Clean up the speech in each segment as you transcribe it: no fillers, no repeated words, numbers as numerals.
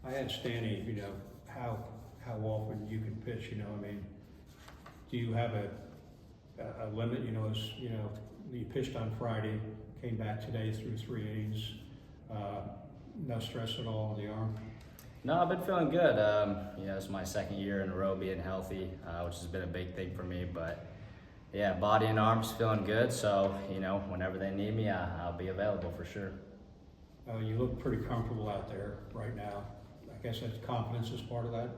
I asked Stanny, how often you can pitch, I mean, do you have a limit, you pitched on Friday, came back today through 3 innings, no stress at all on the arm? No, I've been feeling good. It's my second year in a row being healthy, which has been a big thing for me. But yeah, body and arms feeling good. So, whenever they need me, I'll be available for sure. You look pretty comfortable out there right now. I guess that's confidence is part of that?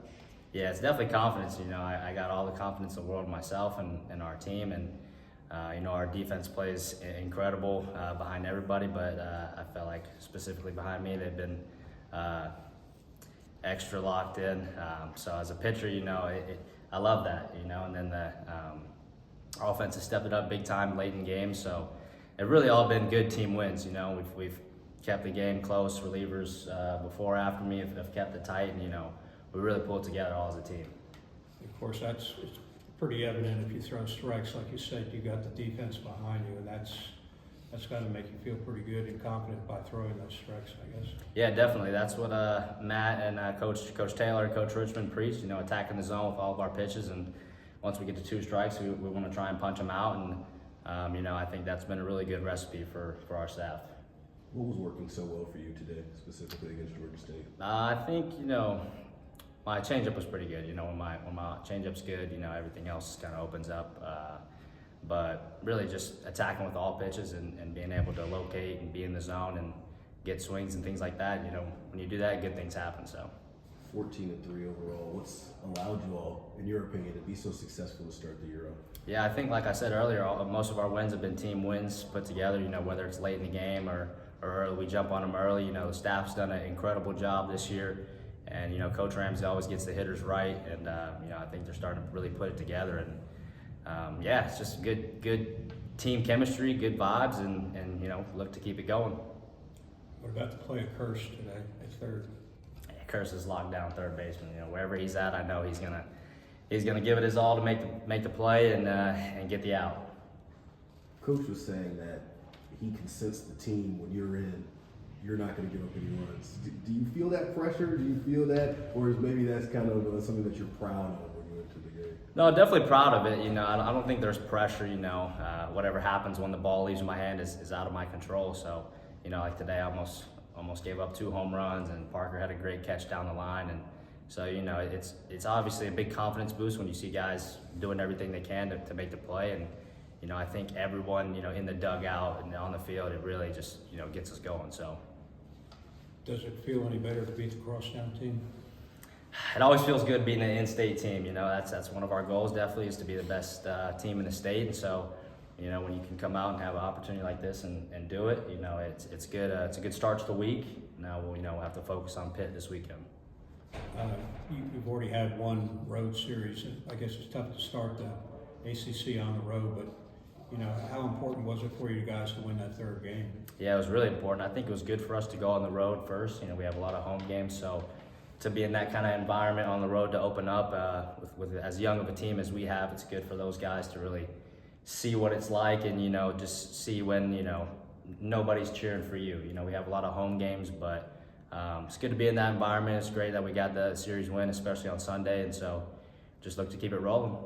Yeah, it's definitely confidence. I got all the confidence in the world in myself and our team. And, our defense plays incredible behind everybody. But I felt like specifically behind me, they've been extra locked in. So as a pitcher, I love that, and then the offense has stepped it up big time late in games. So it really all been good team wins. We've kept the game close. Relievers before, after me have kept it tight, and we really pulled together all as a team. Of course, it's pretty evident if you throw strikes, like you said, you got the defense behind you, and that's got to make you feel pretty good and confident by throwing those strikes, I guess. Yeah, definitely. That's what Matt and Coach Taylor and Coach Richmond preach. Attacking the zone with all of our pitches, and once we get to 2 strikes, we want to try and punch them out. And I think that's been a really good recipe for our staff. What was working so well for you today, specifically against Georgia State? I think my changeup was pretty good. When my changeup's good, everything else kind of opens up. But really just attacking with all pitches and being able to locate and be in the zone and get swings and things like that. When you do that, good things happen. So 14-3 overall. What's allowed you all, in your opinion, to be so successful to start the year off? Yeah, I think, like I said earlier, most of our wins have been team wins put together. Whether it's late in the game or early, we jump on them early. The staff's done an incredible job this year. And, Coach Ramsey always gets the hitters right. And, I think they're starting to really put it together. And, it's just good team chemistry, good vibes, and look to keep it going. What about the play of Curse today at third? Yeah, Curse is locked down third baseman. Wherever he's at, I know he's gonna give it his all to make the play and get the out. Coach was saying that he can sense the team when you're in. You're not going to give up any runs. Do you feel that pressure? Do you feel that, or is maybe that's kind of something that you're proud of when you enter the game? No, definitely proud of it. I don't think there's pressure. Whatever happens when the ball leaves my hand is out of my control. So, like today, I almost gave up 2 home runs, and Parker had a great catch down the line, and so it's obviously a big confidence boost when you see guys doing everything they can to make the play. And I think everyone in the dugout and on the field, it really just gets us going. So. Does it feel any better to beat the crosstown team? It always feels good being an in-state team. That's one of our goals. Definitely is to be the best team in the state. And so, when you can come out and have an opportunity like this and do it, it's good. It's a good start to the week. Now we'll have to focus on Pitt this weekend. You've already had one road series. I guess it's tough to start the ACC on the road, but how important was it for you guys to win that third game? Yeah, it was really important. I think it was good for us to go on the road first. We have a lot of home games, so to be in that kind of environment on the road to open up with as young of a team as we have, it's good for those guys to really see what it's like and just see when nobody's cheering for you. We have a lot of home games, but it's good to be in that environment. It's great that we got the series win, especially on Sunday, and so just look to keep it rolling.